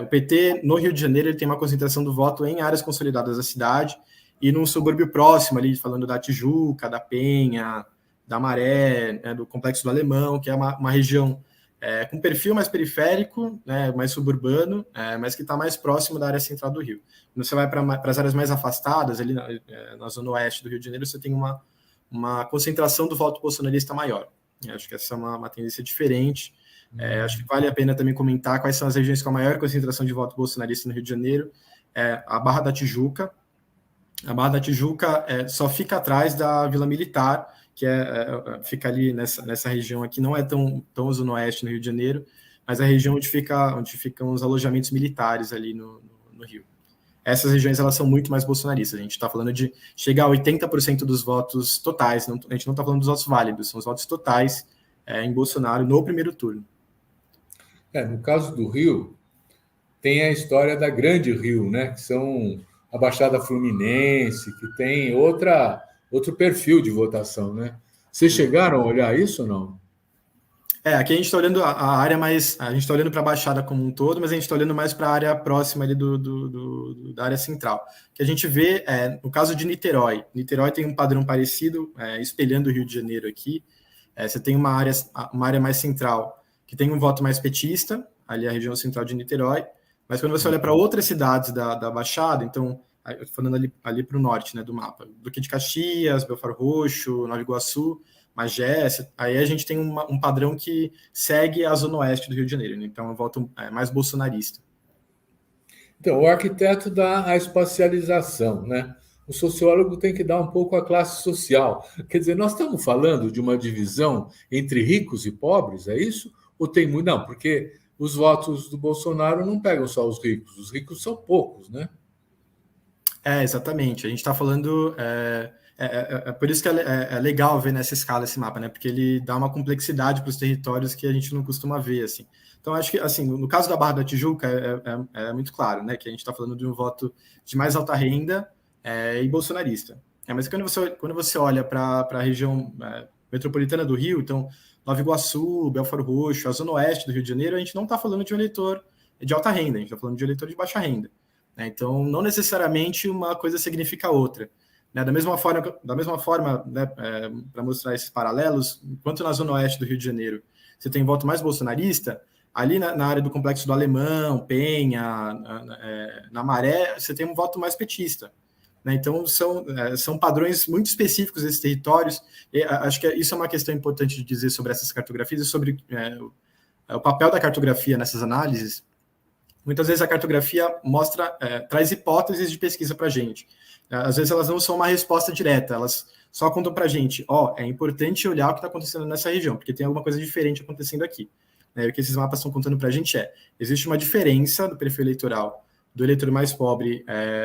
O PT, no Rio de Janeiro, ele tem uma concentração do voto em áreas consolidadas da cidade e num subúrbio próximo, ali, falando da Tijuca, da Penha, da Maré, do Complexo do Alemão, que é uma região com perfil mais periférico, né, mais suburbano, mas que está mais próximo da área central do Rio. Quando você vai para as áreas mais afastadas, ali na zona oeste do Rio de Janeiro, você tem uma concentração do voto bolsonarista maior. Acho que essa é uma tendência diferente. Acho que vale a pena também comentar quais são as regiões com a maior concentração de voto bolsonarista no Rio de Janeiro. A Barra da Tijuca. A Barra da Tijuca só fica atrás da Vila Militar, que fica ali nessa região aqui, não é tão zona oeste no Rio de Janeiro, mas a região onde ficam os alojamentos militares ali no Rio. Essas regiões, elas são muito mais bolsonaristas. A gente está falando de chegar a 80% dos votos totais. A gente não está falando dos votos válidos, são os votos totais em Bolsonaro no primeiro turno.
No caso do Rio, tem a história da Grande Rio, né? Que são a Baixada Fluminense, que tem outro perfil de votação, né? Vocês chegaram a olhar isso ou não?
Aqui a gente está olhando a área mais... A gente está olhando para a Baixada como um todo, mas a gente está olhando mais para a área próxima ali da área central. Que a gente vê, no caso de Niterói. Niterói tem um padrão parecido, espelhando o Rio de Janeiro aqui. Você tem uma área mais central, que tem um voto mais petista, ali a região central de Niterói. Mas quando você olha para outras cidades da Baixada, então falando ali para o norte, né, do mapa, Duque de Caxias, Belford Roxo, Nova Iguaçu, Magé, aí a gente tem um padrão que segue a zona oeste do Rio de Janeiro, né? Então eu voto mais bolsonarista.
Então, o arquiteto dá a espacialização, né? O sociólogo tem que dar um pouco a classe social. Quer dizer, nós estamos falando de uma divisão entre ricos e pobres, é isso? Ou tem muito? Não, porque os votos do Bolsonaro não pegam só os ricos são poucos, né?
Exatamente. A gente está falando. Por isso que é legal ver nessa escala esse mapa, né? Porque ele dá uma complexidade para os territórios que a gente não costuma ver, assim. Então, acho que, assim, no caso da Barra da Tijuca, é muito claro, né? Que a gente está falando de um voto de mais alta renda e bolsonarista. Mas quando você olha para a região metropolitana do Rio, então, Nova Iguaçu, Belford Roxo, a zona oeste do Rio de Janeiro, a gente não está falando de um eleitor de alta renda, a gente está falando de um eleitor de baixa renda. Então, não necessariamente uma coisa significa outra. Da mesma forma, né, para mostrar esses paralelos, enquanto na zona oeste do Rio de Janeiro você tem voto mais bolsonarista, ali na área do Complexo do Alemão, Penha, na Maré, você tem um voto mais petista. Então, são padrões muito específicos desses territórios. E acho que isso é uma questão importante de dizer sobre essas cartografias e sobre o papel da cartografia nessas análises. Muitas vezes a cartografia traz hipóteses de pesquisa para a gente. Às vezes elas não são uma resposta direta, elas só contam para a gente, é importante olhar o que está acontecendo nessa região, porque tem alguma coisa diferente acontecendo aqui. O que esses mapas estão contando para a gente existe uma diferença do perfil eleitoral do eleitor mais pobre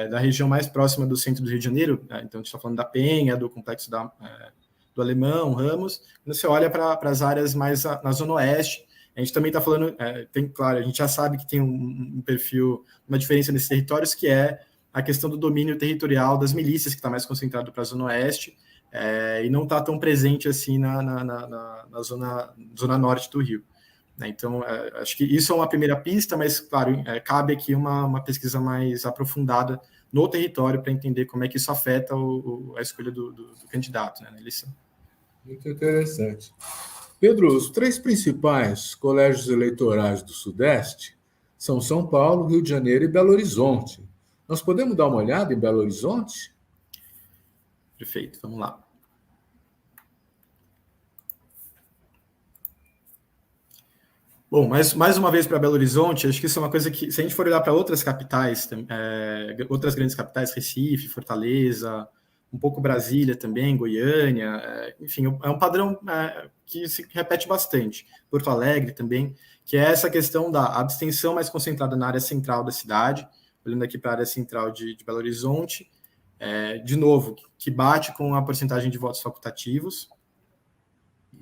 da região mais próxima do centro do Rio de Janeiro, então a gente está falando da Penha, do Complexo do Alemão, Ramos, quando você olha para as áreas mais na zona oeste, a gente também está falando, claro, a gente já sabe que tem um perfil, uma diferença nesses territórios, que é a questão do domínio territorial das milícias, que está mais concentrado para a Zona Oeste, e não está tão presente assim na zona norte do Rio. Então, acho que isso é uma primeira pista, mas, claro, cabe aqui uma pesquisa mais aprofundada no território para entender como é que isso afeta a escolha do candidato, na eleição.
Muito interessante. Pedro, os 3 principais colégios eleitorais do Sudeste são São Paulo, Rio de Janeiro e Belo Horizonte. Nós podemos dar uma olhada em Belo Horizonte?
Perfeito, vamos lá. Bom, mais uma vez para Belo Horizonte, acho que isso é uma coisa que, se a gente for olhar para outras capitais, outras grandes capitais, Recife, Fortaleza, um pouco Brasília também, Goiânia, enfim, é um padrão que se repete bastante. Porto Alegre também, que é essa questão da abstenção mais concentrada na área central da cidade, olhando aqui para a área central de Belo Horizonte, de novo, que bate com a porcentagem de votos facultativos.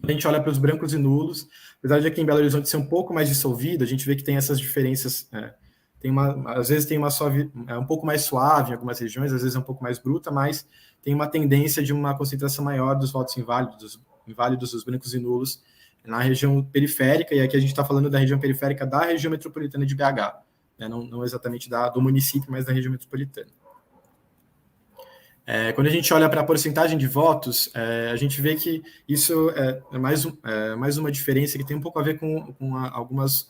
A gente olha para os brancos e nulos, apesar de aqui em Belo Horizonte ser um pouco mais dissolvido, a gente vê que tem essas diferenças, às vezes tem uma um pouco mais suave em algumas regiões, às vezes é um pouco mais bruta, mas tem uma tendência de uma concentração maior dos votos inválidos dos brancos e nulos na região periférica, e aqui a gente está falando da região periférica da região metropolitana de BH, não exatamente do município, mas da região metropolitana. Quando a gente olha para a porcentagem de votos, a gente vê que isso é mais uma diferença que tem um pouco a ver com algumas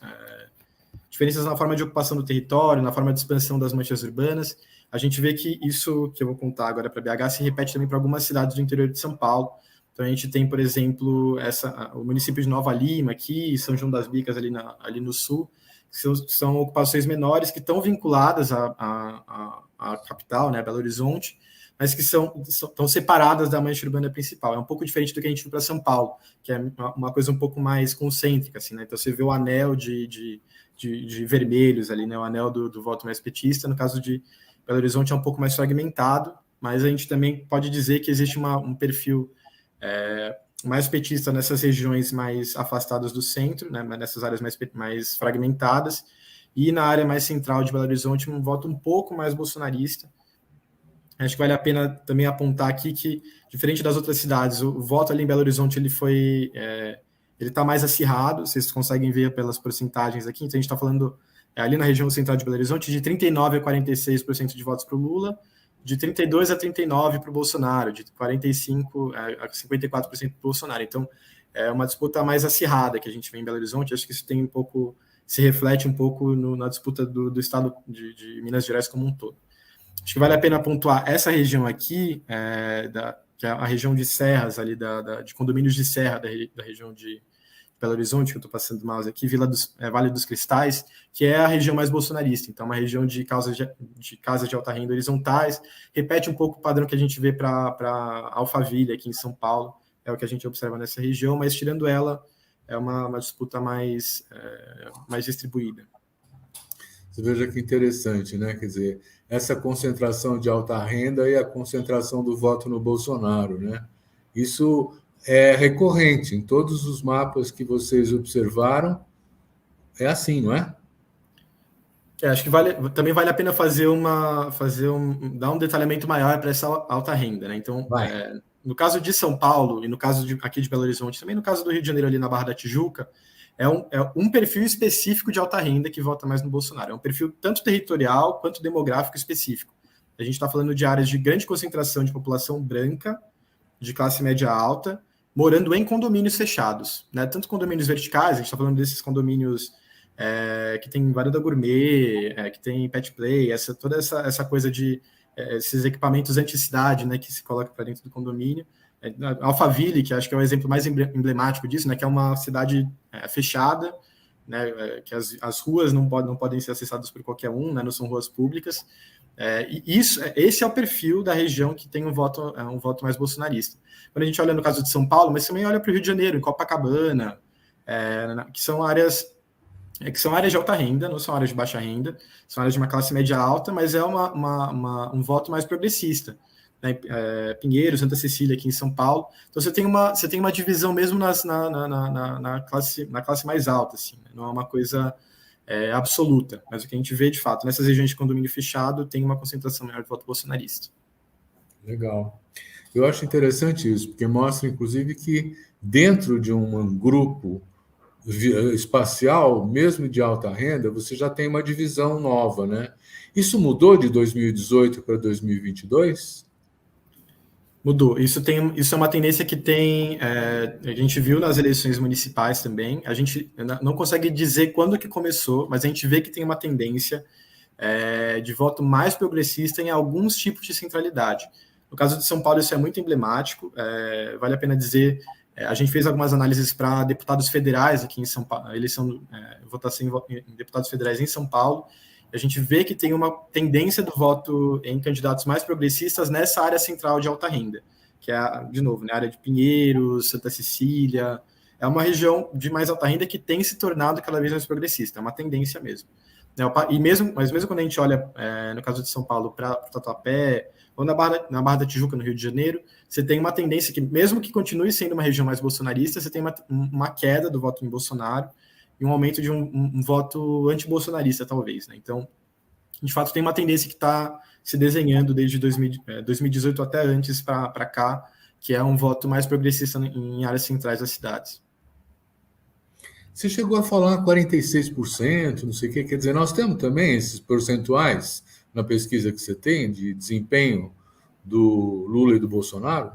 diferenças na forma de ocupação do território, na forma de expansão das manchas urbanas. A gente vê que isso que eu vou contar agora para BH se repete também para algumas cidades do interior de São Paulo. Então, a gente tem, por exemplo, o município de Nova Lima, aqui, São João das Bicas, ali no sul, que são ocupações menores que estão vinculadas à capital, Belo Horizonte, mas que estão separadas da mancha urbana principal. É um pouco diferente do que a gente viu para São Paulo, que é uma coisa um pouco mais concêntrica, assim, Então, você vê o anel de vermelhos ali, o anel do voto mais petista. No caso de Belo Horizonte é um pouco mais fragmentado, mas a gente também pode dizer que existe um perfil mais petista nessas regiões mais afastadas do centro, nessas áreas mais fragmentadas, e na área mais central de Belo Horizonte um voto um pouco mais bolsonarista. Acho que vale a pena também apontar aqui que, diferente das outras cidades, o voto ali em Belo Horizonte ele está mais acirrado, vocês conseguem ver pelas porcentagens aqui. Então, a gente está falando ali na região central de Belo Horizonte de 39% a 46% de votos para o Lula, de 32% a 39% para o Bolsonaro, de 45% a 54% para o Bolsonaro. Então, é uma disputa mais acirrada que a gente vê em Belo Horizonte. Acho que isso se reflete um pouco na disputa do estado de Minas Gerais como um todo. Acho que vale a pena pontuar essa região aqui, que é a região de serras ali, de condomínios de serra da região de Belo Horizonte, que eu estou passando mais aqui, Vale dos Cristais, que é a região mais bolsonarista. Então, uma região de casas de alta renda horizontais, repete um pouco o padrão que a gente vê para Alphaville, aqui em São Paulo, é o que a gente observa nessa região, mas tirando ela, é uma disputa mais distribuída.
Você veja que interessante, né? Quer dizer, essa concentração de alta renda e a concentração do voto no Bolsonaro, né? Isso é recorrente em todos os mapas que vocês observaram. É assim, não é?
Acho que também vale a pena dar um detalhamento maior para essa alta renda, né? Então, no caso de São Paulo e no caso aqui de Belo Horizonte, também no caso do Rio de Janeiro ali na Barra da Tijuca, é um perfil específico de alta renda que vota mais no Bolsonaro. É um perfil tanto territorial quanto demográfico específico. A gente está falando de áreas de grande concentração de população branca, de classe média alta, morando em condomínios fechados, né? Tanto condomínios verticais, a gente está falando desses condomínios que tem varanda gourmet, que tem pet play, toda essa coisa de esses equipamentos anti-cidade, né, que se coloca para dentro do condomínio. Alphaville, que acho que é o exemplo mais emblemático disso, né, que é uma cidade fechada, né, que as ruas não podem ser acessadas por qualquer um, né, não são ruas públicas. Esse é o perfil da região que tem um voto mais bolsonarista. Quando a gente olha no caso de São Paulo, mas também olha para o Rio de Janeiro, em Copacabana, que são áreas de alta renda, não são áreas de baixa renda, são áreas de uma classe média alta, mas é um voto mais progressista. Né? Pinheiros, Santa Cecília, aqui em São Paulo. Então, você tem uma divisão mesmo na classe mais alta, assim, né? Não é uma coisa absoluta, mas o que a gente vê, de fato, nessas regiões de condomínio fechado, tem uma concentração maior de voto bolsonarista.
Legal. Eu acho interessante isso, porque mostra, inclusive, que dentro de um grupo espacial, mesmo de alta renda, você já tem uma divisão nova, né? Isso mudou de 2018 para 2022?
Mudou. Isso é uma tendência que a gente viu nas eleições municipais também. A gente não consegue dizer quando que começou, mas a gente vê que tem uma tendência de voto mais progressista em alguns tipos de centralidade. No caso de São Paulo, isso é muito emblemático. Vale a pena dizer, a gente fez algumas análises para deputados federais aqui em São Paulo, eleição, votação em deputados federais em São Paulo. A gente vê que tem uma tendência do voto em candidatos mais progressistas nessa área central de alta renda, que é, de novo, na área de Pinheiros, Santa Cecília. É uma região de mais alta renda que tem se tornado cada vez mais progressista, é uma tendência mesmo. Mas mesmo quando a gente olha, no caso de São Paulo, para o Tatuapé, ou na Barra da Tijuca, no Rio de Janeiro, você tem uma tendência que, mesmo que continue sendo uma região mais bolsonarista, você tem uma queda do voto em Bolsonaro e um aumento de um voto anti-bolsonarista, talvez. Né? Então, de fato, tem uma tendência que está se desenhando desde 2018 até antes para cá, que é um voto mais progressista em áreas centrais das cidades.
Você chegou a falar 46%, não sei o quê. Quer dizer, nós temos também esses percentuais na pesquisa que você tem de desempenho do Lula e do Bolsonaro?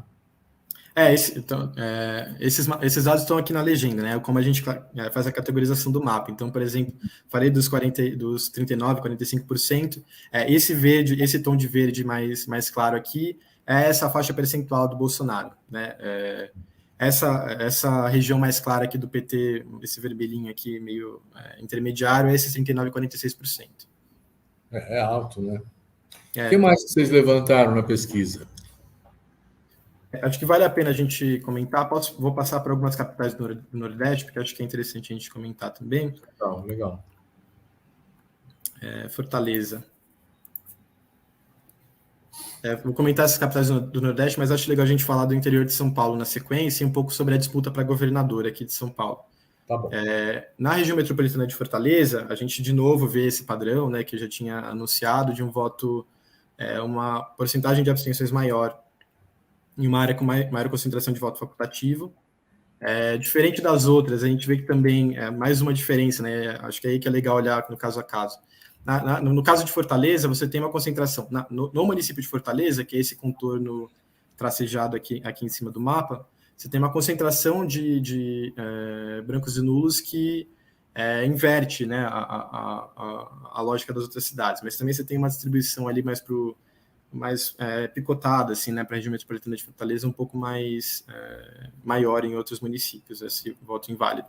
Esses dados estão aqui na legenda, né? Como a gente faz a categorização do mapa. Então, por exemplo, falei dos 39%, 45%. Esse tom de verde mais claro aqui é essa faixa percentual do Bolsonaro, né? Essa região mais clara aqui do PT, esse vermelhinho aqui meio intermediário, é esse 39%, 46%.
É alto, né? O que mais vocês levantaram na pesquisa?
Acho que vale a pena a gente comentar. Vou passar para algumas capitais do Nordeste, porque acho que é interessante a gente comentar também.
Legal.
Fortaleza. Vou comentar essas capitais do Nordeste, mas acho legal a gente falar do interior de São Paulo na sequência e um pouco sobre a disputa para governador aqui de São Paulo.
Tá bom.
Na região metropolitana de Fortaleza, a gente de novo vê esse padrão, né, que eu já tinha anunciado, de um voto, uma porcentagem de abstenções maior em uma área com maior concentração de voto facultativo. Diferente das outras, a gente vê que também é mais uma diferença, né? Acho que é aí que é legal olhar no caso a caso. No caso de Fortaleza, você tem uma concentração. No município de Fortaleza, que é esse contorno tracejado aqui em cima do mapa, você tem uma concentração de brancos e nulos que inverte, né, a lógica das outras cidades. Mas também você tem uma distribuição ali mais para o picotada, assim, né, para a região metropolitana de Fortaleza, um pouco mais maior em outros municípios, esse voto inválido.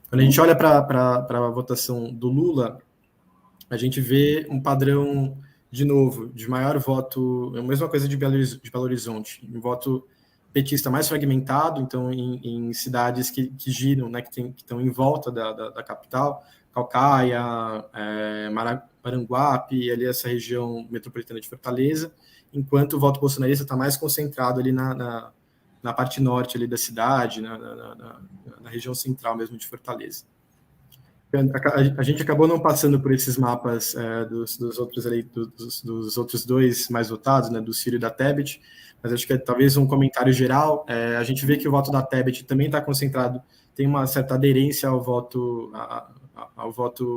Quando a gente olha para a votação do Lula, a gente vê um padrão, de novo, de maior voto, a mesma coisa de Belo Horizonte, um voto petista mais fragmentado, então em cidades que giram, né, que estão em volta da capital, Caucaia, Maranguape, ali essa região metropolitana de Fortaleza, enquanto o voto bolsonarista está mais concentrado ali na parte norte ali da cidade, na região central mesmo de Fortaleza. A gente acabou não passando por esses mapas dos outros dois mais votados, né, do Ciro e da Tebet, mas acho que talvez um comentário geral. A gente vê que o voto da Tebet também está concentrado, tem uma certa aderência ao voto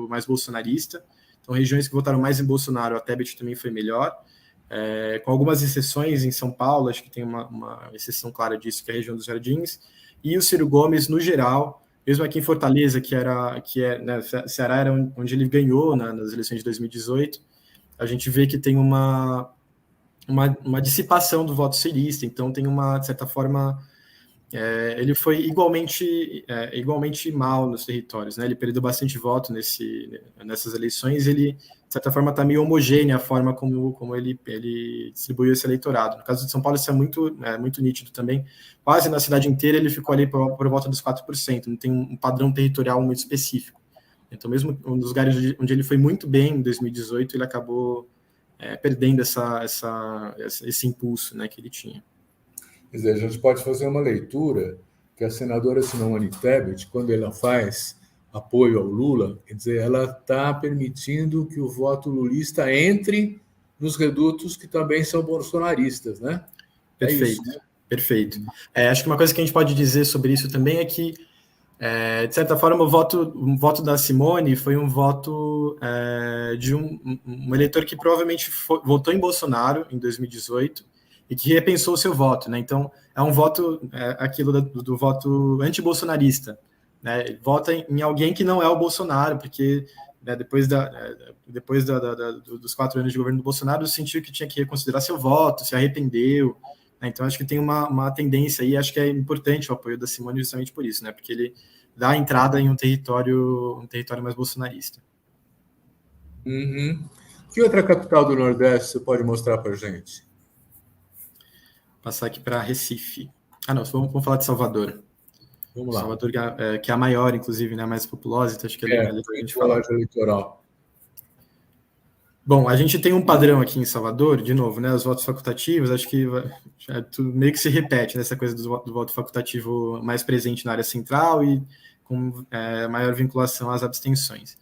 mais bolsonarista. Então, regiões que votaram mais em Bolsonaro, a Tebet também foi melhor, com algumas exceções em São Paulo, acho que tem uma exceção clara disso, que é a região dos Jardins, e o Ciro Gomes, no geral, mesmo aqui em Fortaleza, né, Ceará era onde ele ganhou, né, nas eleições de 2018, a gente vê que tem uma dissipação do voto cirista, então tem de certa forma, ele foi igualmente mal nos territórios, né? Ele perdeu bastante voto nessas eleições, ele, de certa forma, está meio homogênea a forma como ele distribuiu esse eleitorado. No caso de São Paulo, isso é muito nítido também. Quase na cidade inteira ele ficou ali por volta dos 4%, não tem um padrão territorial muito específico. Então, mesmo um dos lugares onde ele foi muito bem em 2018, ele acabou perdendo esse impulso, né, que ele tinha.
Quer dizer, a gente pode fazer uma leitura que a senadora Simone Tebet, quando ela faz apoio ao Lula, quer dizer, ela está permitindo que o voto lulista entre nos redutos que também são bolsonaristas, né?
Perfeito,
isso, né?
Perfeito. Acho que uma coisa que a gente pode dizer sobre isso também é que, de certa forma, o voto da Simone foi um voto de um eleitor que provavelmente votou em Bolsonaro em 2018, e que repensou o seu voto, né? Então, é um voto, aquilo do voto anti-bolsonarista, né? Vota em alguém que não é o Bolsonaro, porque, né, depois dos 4 anos de governo do Bolsonaro, sentiu que tinha que reconsiderar seu voto, se arrependeu, né? Então, acho que tem uma tendência aí, acho que é importante o apoio da Simone justamente por isso, né? Porque ele dá a entrada em um território mais bolsonarista.
Uhum. Que outra capital do Nordeste você pode mostrar para a gente?
Passar aqui para Recife. Não, vamos falar de Salvador.
Vamos lá.
Salvador, que é a maior, inclusive, né, mais populosa, então acho que é legal a gente falar.
Eleitoral.
Bom, a gente tem um padrão aqui em Salvador, de novo, né, os votos facultativos, acho que tudo meio que se repete, nessa coisa do voto facultativo mais presente na área central e com maior vinculação às abstenções.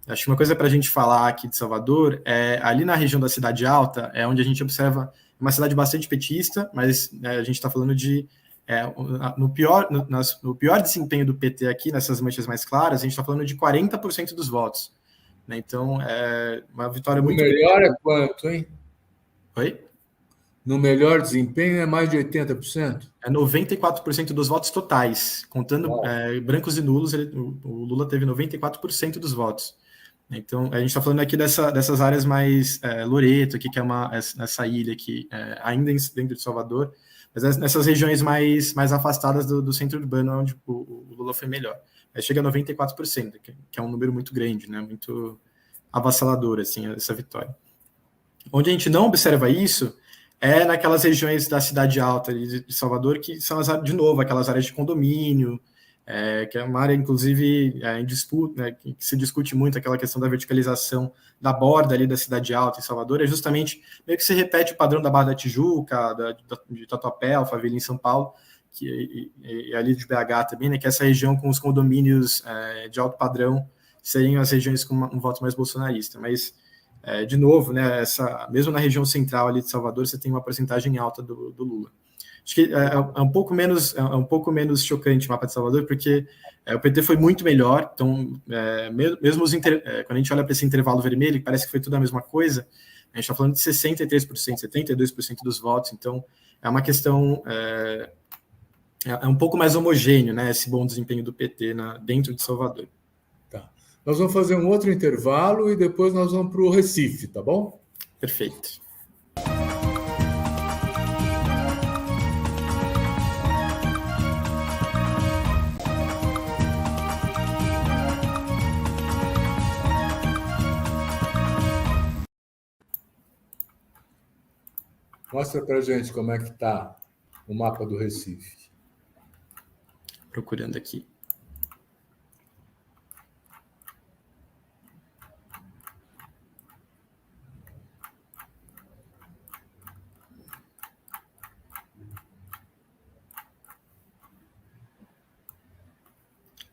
Acho que uma coisa para a gente falar aqui de Salvador ali na região da Cidade Alta, é onde a gente observa uma cidade bastante petista, mas a gente está falando de no pior desempenho do PT aqui, nessas manchas mais claras, a gente está falando de 40% dos votos. Né? Então, é uma vitória muito...
O melhor é quanto, hein?
Oi?
No melhor desempenho é mais de 80%?
É 94% dos votos totais. Contando brancos e nulos, o Lula teve 94% dos votos. Então, a gente está falando aqui dessas áreas mais Loreto, aqui, que é essa ilha aqui, ainda dentro de Salvador, mas nessas regiões mais afastadas do centro urbano, onde o Lula foi melhor. Aí chega a 94%, que é um número muito grande, né? Muito avassalador, assim, essa vitória. Onde a gente não observa isso é naquelas regiões da Cidade Alta de Salvador, que são, de novo, aquelas áreas de condomínio, que é uma área, inclusive, em disputa, né, que se discute muito, aquela questão da verticalização da borda ali da Cidade Alta em Salvador, é justamente meio que se repete o padrão da Barra da Tijuca, de Tatuapé, Alphaville em São Paulo, e ali de BH também, né, que é essa região com os condomínios de alto padrão seriam as regiões com um voto mais bolsonarista. Mas, de novo, né, mesmo na região central ali de Salvador, você tem uma porcentagem alta do Lula. Acho que é um pouco menos chocante o mapa de Salvador, porque o PT foi muito melhor. Então, mesmo quando a gente olha para esse intervalo vermelho, que parece que foi tudo a mesma coisa, a gente está falando de 63%, 72% dos votos. Então, é uma questão... É um pouco mais homogêneo, né, esse bom desempenho do PT dentro de Salvador.
Tá. Nós vamos fazer um outro intervalo e depois nós vamos para o Recife, tá bom?
Perfeito.
Mostra para a gente como é que está o mapa do Recife.
Procurando aqui.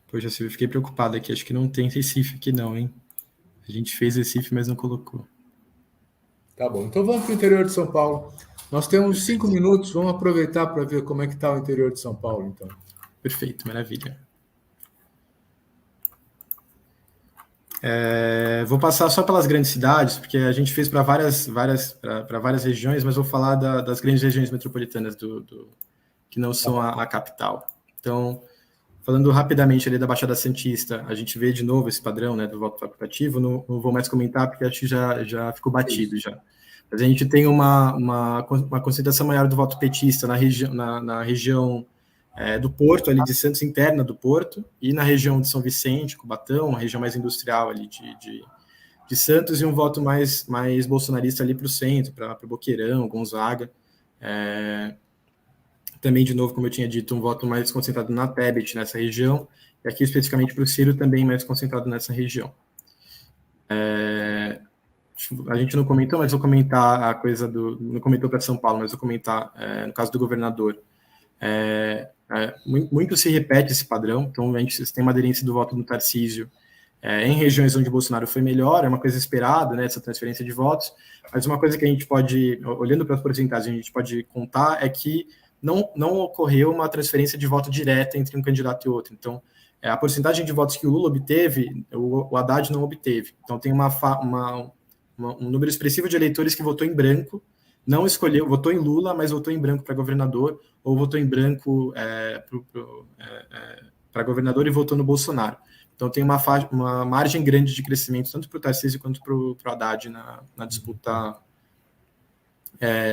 Poxa, Silvio, fiquei preocupado aqui. Acho que não tem Recife aqui não, hein? A gente fez Recife, mas não colocou.
Tá bom, então vamos para o interior de São Paulo. Nós temos 5 minutos, vamos aproveitar para ver como é que está o interior de São Paulo, então.
Perfeito, maravilha. Vou passar só pelas grandes cidades, porque a gente fez para várias regiões, mas vou falar das grandes regiões metropolitanas que não são a capital. Então, falando rapidamente ali da Baixada Santista, a gente vê de novo esse padrão, né, do voto facultativo. Não vou mais comentar, porque acho que já ficou batido já. Mas a gente tem uma concentração maior do voto petista na região do Porto, ali de Santos, interna do Porto, e na região de São Vicente, Cubatão, uma região mais industrial ali de Santos, e um voto mais bolsonarista ali para o centro, para Boqueirão, Gonzaga. Também, de novo, como eu tinha dito, um voto mais concentrado na Tebet, nessa região, e aqui especificamente para o Ciro, também mais concentrado nessa região. A gente não comentou, mas vou comentar a coisa não comentou para São Paulo, mas vou comentar no caso do governador. Muito se repete esse padrão, então a gente tem uma aderência do voto do Tarcísio em regiões onde Bolsonaro foi melhor, é uma coisa esperada, né, essa transferência de votos, mas uma coisa que a gente pode, olhando para as porcentagens, a gente pode contar é que não ocorreu uma transferência de voto direta entre um candidato e outro. Então, a porcentagem de votos que o Lula obteve, o Haddad não obteve. Então, tem um número expressivo de eleitores que votou em branco, não escolheu, votou em Lula, mas votou em branco para governador, ou votou em branco para governador e votou no Bolsonaro. Então, tem uma margem grande de crescimento, tanto para o Tarcísio quanto para o Haddad na disputa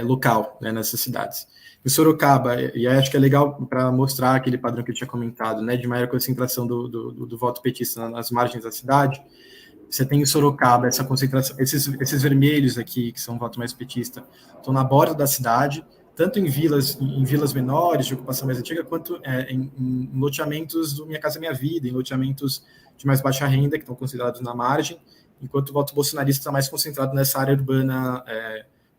local, né, nessas cidades. Em Sorocaba, e acho que é legal para mostrar aquele padrão que eu tinha comentado, né, de maior concentração do voto petista nas margens da cidade, você tem em Sorocaba essa concentração, esses vermelhos aqui, que são um voto mais petista, estão na borda da cidade, tanto em vilas menores, de ocupação mais antiga, quanto em loteamentos do Minha Casa Minha Vida, em loteamentos de mais baixa renda, que estão considerados na margem, enquanto o voto bolsonarista está mais concentrado nessa área urbana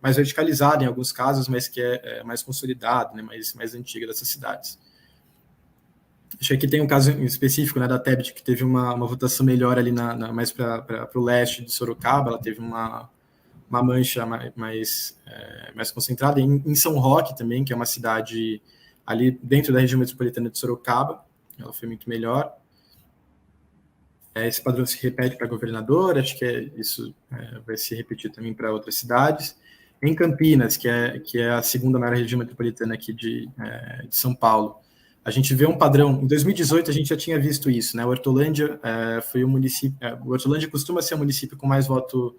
mais verticalizada em alguns casos, mas que é mais consolidado, né, mais antiga dessas cidades. Acho que aqui tem um caso específico, né, da Tebet, que teve uma votação melhor ali mais para o leste de Sorocaba, ela teve uma mancha mais concentrada. Em São Roque também, que é uma cidade ali dentro da região metropolitana de Sorocaba, ela foi muito melhor. Esse padrão se repete para governador, acho que isso vai se repetir também para outras cidades. Em Campinas, que é a segunda maior região metropolitana aqui de São Paulo, a gente vê um padrão. Em 2018 a gente já tinha visto isso, né? O Hortolândia foi um município. O Hortolândia costuma ser um município com mais voto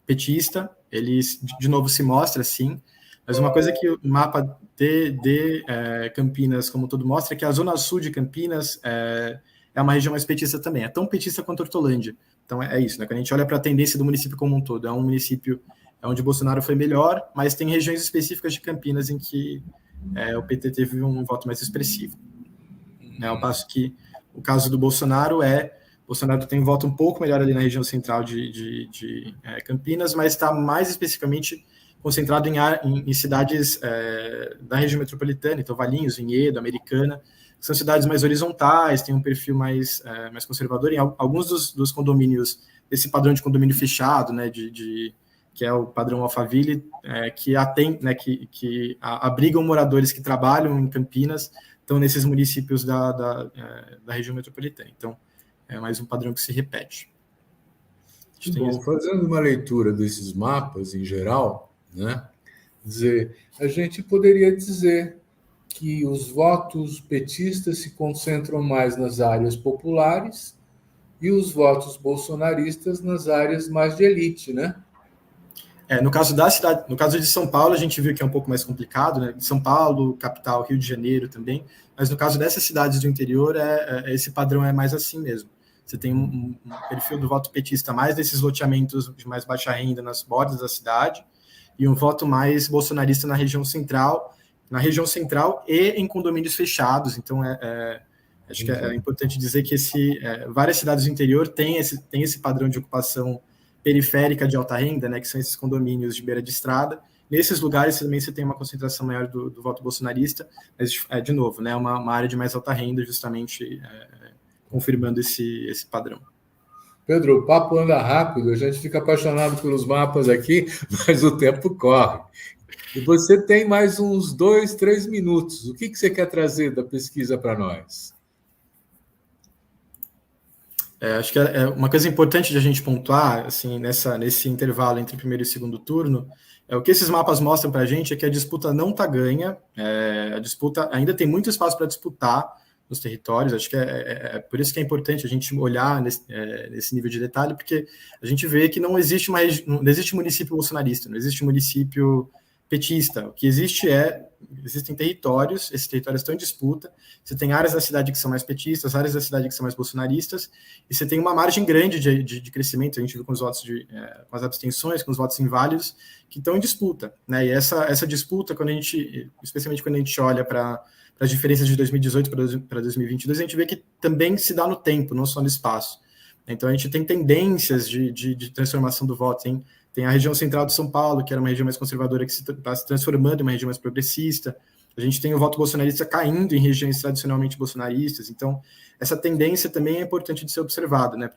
petista. Ele de novo se mostra assim. Mas uma coisa que o mapa de Campinas, como todo mostra, é que a zona sul de Campinas é uma região mais petista também. É tão petista quanto Hortolândia. Então é isso, né? Quando a gente olha para a tendência do município como um todo, é um município onde Bolsonaro foi melhor, mas tem regiões específicas de Campinas em que o PT teve um voto mais expressivo. Ao passo que o caso do Bolsonaro tem um voto um pouco melhor ali na região central de Campinas, mas está mais especificamente concentrado em cidades da região metropolitana, então Valinhos, Vinhedo, Americana, que são cidades mais horizontais, têm um perfil mais conservador. Em alguns dos condomínios, desse padrão de condomínio fechado, né, que é o padrão Alphaville, que abrigam moradores que trabalham em Campinas, estão nesses municípios da região metropolitana. Então, é mais um padrão que se repete.
Bom, fazendo uma leitura desses mapas em geral, né, a gente poderia dizer que os votos petistas se concentram mais nas áreas populares e os votos bolsonaristas nas áreas mais de elite, né?
No caso de São Paulo, a gente viu que é um pouco mais complicado, né? São Paulo, capital, Rio de Janeiro também, mas no caso dessas cidades do interior, esse padrão é mais assim mesmo. Você tem um perfil do voto petista mais desses loteamentos de mais baixa renda nas bordas da cidade, e um voto mais bolsonarista na região central e em condomínios fechados. Então, acho que é importante dizer que várias cidades do interior têm esse padrão de ocupação periférica de alta renda, né, que são esses condomínios de beira de estrada. Nesses lugares também você tem uma concentração maior do voto bolsonarista, mas, de novo, né, uma área de mais alta renda, justamente confirmando esse padrão.
Pedro, o papo anda rápido, a gente fica apaixonado pelos mapas aqui, mas o tempo corre. E você tem mais uns 2, 3 minutos. O que você quer trazer da pesquisa para nós?
Acho que uma coisa importante de a gente pontuar, assim, nesse intervalo entre o primeiro e o segundo turno, o que esses mapas mostram para a gente é que a disputa não está ganha, a disputa ainda tem muito espaço para disputar nos territórios. Acho que por isso que é importante a gente olhar nesse nível de detalhe, porque a gente vê que não existe município bolsonarista, não existe município petista. O que existem territórios, esses territórios estão em disputa, você tem áreas da cidade que são mais petistas, áreas da cidade que são mais bolsonaristas, e você tem uma margem grande de crescimento. A gente viu com os votos com as abstenções, com os votos inválidos, que estão em disputa, né? E essa disputa, especialmente quando a gente olha para as diferenças de 2018 para 2022, a gente vê que também se dá no tempo, não só no espaço. Então, a gente tem tendências de transformação do voto. Tem a região central de São Paulo, que era uma região mais conservadora, que está se transformando em uma região mais progressista. A gente tem o voto bolsonarista caindo em regiões tradicionalmente bolsonaristas. Então, essa tendência também é importante de ser observada, né?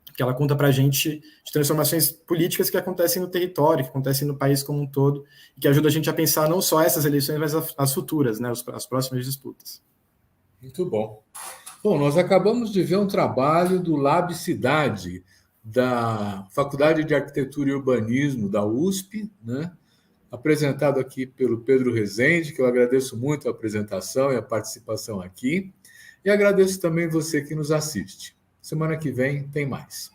Porque ela conta para a gente de transformações políticas que acontecem no território, que acontecem no país como um todo, e que ajuda a gente a pensar não só essas eleições, mas as futuras, né? As próximas disputas.
Muito bom. Bom, nós acabamos de ver um trabalho do Lab Cidade, da Faculdade de Arquitetura e Urbanismo da USP, né? Apresentado aqui pelo Pedro Rezende, que eu agradeço muito a apresentação e a participação aqui, e agradeço também você que nos assiste. Semana que vem tem mais.